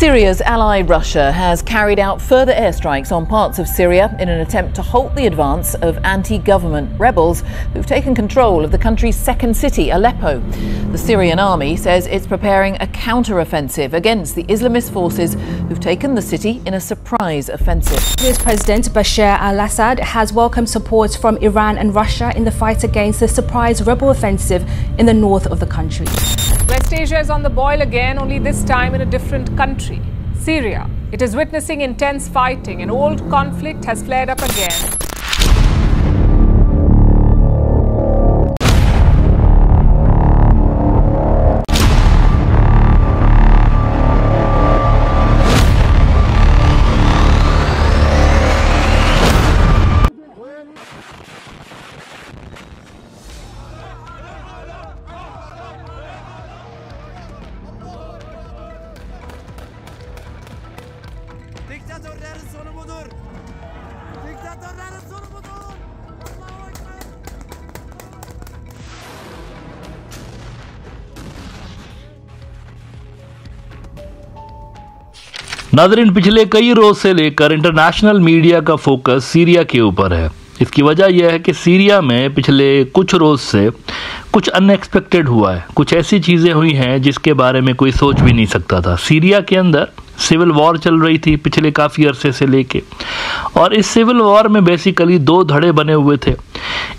Syria's ally Russia has carried out further airstrikes on parts of Syria in an attempt to halt the advance of anti-government rebels who've taken control of the country's second city, Aleppo. The Syrian army says it's preparing a counter-offensive against the Islamist forces who've taken the city in a surprise offensive. Syria's President Bashar al-Assad has welcomed support from Iran and Russia in the fight against the surprise rebel offensive in the north of the country. West Asia is on the boil again, only this time in a different country, Syria. It is witnessing intense fighting. An old conflict has flared up again. Diktatörlerin sonu budur. Diktatörlerin sonu budur. Allahu Ekber. नाज़रीन, पिछले कई रोज से लेकर international media का focus Syria के ऊपर है। इसकी वजह यह है कि सीरिया में पिछले कुछ रोज से कुछ अनएक्सपेक्टेड हुआ है। कुछ ऐसी चीज़ें हुई हैं जिसके बारे में कोई सोच भी नहीं सकता था। सीरिया के अंदर सिविल वॉर चल रही थी पिछले काफ़ी अरसे से लेके, और इस सिविल वॉर में बेसिकली दो धड़े बने हुए थे।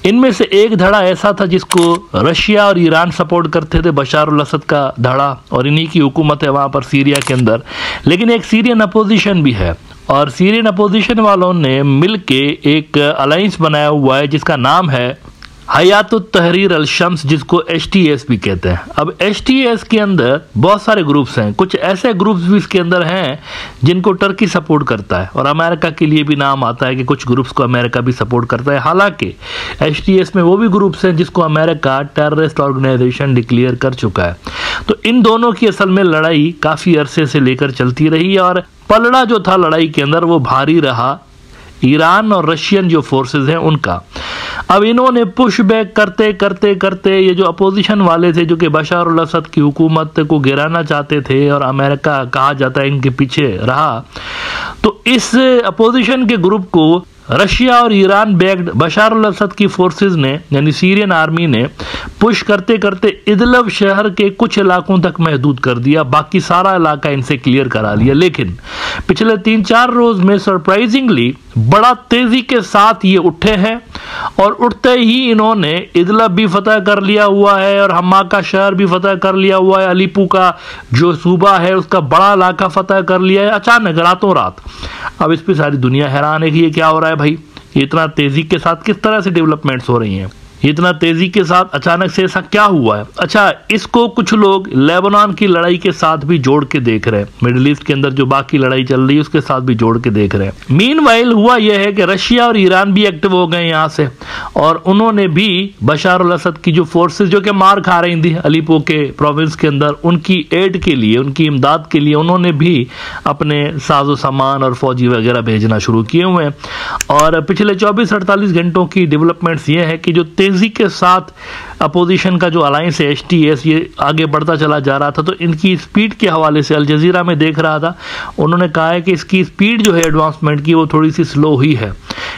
इनमें से एक धड़ा ऐसा था जिसको रशिया और ईरान सपोर्ट करते थे, बशार अल असद का धड़ा, और इन्हीं की हुकूमत है वहाँ पर सीरिया के अंदर। लेकिन एक सीरियन अपोजिशन भी है, और सीरियन अपोजिशन वालों ने मिलके एक अलायंस बनाया हुआ है जिसका नाम है हयातुत तहरीर अल शम्स, जिसको HTS भी कहते हैं। अब HTS के अंदर बहुत सारे ग्रुप्स हैं। कुछ ऐसे ग्रुप्स भी इसके अंदर हैं जिनको टर्की सपोर्ट करता है, और अमेरिका के लिए भी नाम आता है कि कुछ ग्रुप्स को अमेरिका भी सपोर्ट करता है। हालांकि HTS में वो भी ग्रुप्स हैं जिसको अमेरिका टेररिस्ट ऑर्गेनाइजेशन डिक्लेयर कर चुका है। तो इन दोनों की असल में लड़ाई काफ़ी अरसे से लेकर चलती रही, और पलड़ा जो था लड़ाई के अंदर वो भारी रहा ईरान और रशियन जो फोर्सेस हैं उनका। अब इन्होंने पुश बैक करते करते करते ये जो अपोजिशन वाले थे, जो कि बशार अल असद की हुकूमत को गिराना चाहते थे, और अमेरिका कहा जाता है इनके पीछे रहा, तो इस अपोजिशन के ग्रुप को रशिया और ईरान बैक्ड बशार अल असद की फोर्सेस ने, यानी सीरियन आर्मी ने पुश करते करते इदलब शहर के कुछ इलाकों तक महदूद कर दिया। बाकी सारा इलाका इनसे क्लियर करा लिया। लेकिन पिछले 3-4 रोज में सरप्राइजिंगली बड़ा तेजी के साथ ये उठे हैं, और उठते ही इन्होंने इदलब भी फतह कर लिया हुआ है, और हम्मा का शहर भी फतह कर लिया हुआ है, अलीपो जो सूबा है उसका बड़ा इलाका फतह कर लिया है अचानक रातों रात। अब इस पर सारी दुनिया हैरान है कि ये क्या हो रहा है भाई, इतना तेजी के साथ किस तरह से डेवलपमेंट्स हो रही हैं, इतना तेजी के साथ अचानक से ऐसा क्या हुआ है। अच्छा, इसको कुछ लोग लेबनान की लड़ाई के साथ भी जोड़ के देख रहे हैं, मिडिल ईस्ट के अंदर जो बाकी लड़ाई चल रही है उसके साथ भी जोड़ के देख रहे हैं। मीनवाइल हुआ यह है कि रशिया और ईरान भी एक्टिव हो गए यहाँ से, और उन्होंने भी बशार अल असद की जो फोर्सेस जो कि मार खा रही थी अलीपो के प्रोविंस के अंदर, उनकी एड के लिए, उनकी इमदाद के लिए उन्होंने भी अपने साजो सामान और फौजी वगैरह भेजना शुरू किए हुए हैं। और पिछले 24-48 घंटों की डेवलपमेंट्स ये है कि जो तेजी के साथ अपोजिशन का जो अलायंस है HTS ये आगे बढ़ता चला जा रहा था, तो इनकी स्पीड के हवाले से अल जजीरा में देख रहा था, उन्होंने कहा है कि इसकी स्पीड जो है एडवांसमेंट की वो थोड़ी सी स्लो हुई है।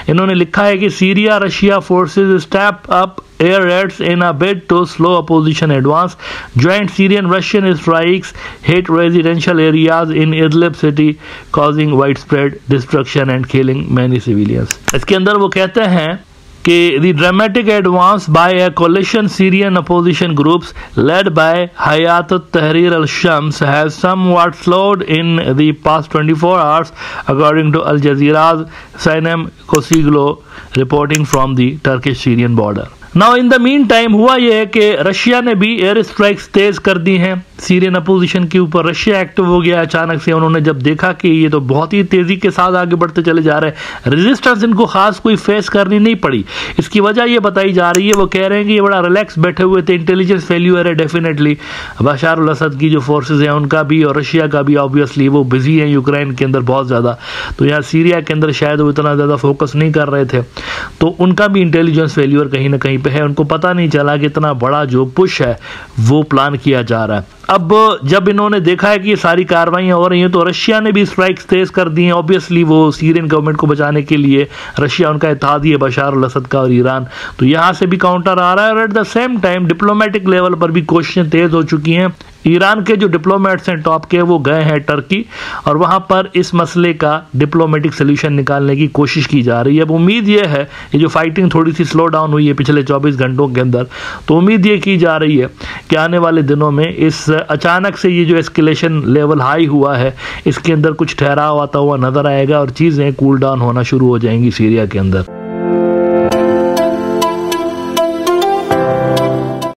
इन्होंने लिखा है कि Syria Russia forces step up air raids in a bid to slow opposition advance. Joint Syrian-Russian strikes hit residential areas in Idlib city, causing widespread destruction and killing many civilians. इसके अंदर वो कहते हैं कि the dramatic advance by a coalition Syrian opposition groups led by Hayatut Tahrir al-Shams has somewhat slowed in the past 24 hours, according to Al Jazeera's Sanem Kosiglo reporting from the Turkish-Syrian border. Now in the mean time हुआ यह है कि Russia ने भी air strikes तेज कर दी हैं Syrian opposition के ऊपर। रशिया एक्टिव हो गया अचानक से, उन्होंने जब देखा कि ये तो बहुत ही तेजी के साथ आगे बढ़ते चले जा रहे हैं, रेजिस्टेंस इनको खास कोई फेस करनी नहीं पड़ी। इसकी वजह ये बताई जा रही है, वो कह रहे हैं कि ये बड़ा रिलैक्स बैठे हुए थे, इंटेलिजेंस फेल्यूर है डेफिनेटली बशार अल असद की जो फोर्सेज हैं उनका भी, और रशिया का भी ऑब्वियसली, वो बिजी हैं यूक्रेन के अंदर बहुत ज़्यादा, तो यहाँ सीरिया के अंदर शायद वो इतना ज़्यादा फोकस नहीं कर रहे थे, तो उनका भी इंटेलिजेंस फेल्यूर कहीं ना कहीं पे है। उनको पता नहीं चला कि इतना बड़ा जो पुश है वो प्लान किया जा रहा है। अब जब इन्होंने देखा है कि ये सारी कार्रवाइयां हो रही हैं तो रशिया ने भी स्ट्राइक्स तेज कर दी हैं। ऑब्वियसली वो सीरियन गवर्नमेंट को बचाने के लिए, रशिया उनका इत्तेहादी है बशार अल असद का और ईरान, तो यहां से भी काउंटर आ रहा है। और at the same time diplomatic level पर भी कोशिशें तेज हो चुकी हैं। ईरान के जो डिप्लोमेट्स हैं टॉप के, वो गए हैं टर्की और वहां पर इस मसले का डिप्लोमेटिक सोल्यूशन निकालने की कोशिश की जा रही है। अब उम्मीद यह है कि जो फाइटिंग थोड़ी सी स्लो डाउन हुई है पिछले 24 घंटों के अंदर, तो उम्मीद ये की जा रही है कि आने वाले दिनों में इस अचानक से ये जो एस्केलेशन लेवल हाई हुआ है इसके अंदर कुछ ठहराव आता हुआ नजर आएगा और चीज़ें कूल डाउन होना शुरू हो जाएंगी सीरिया के अंदर।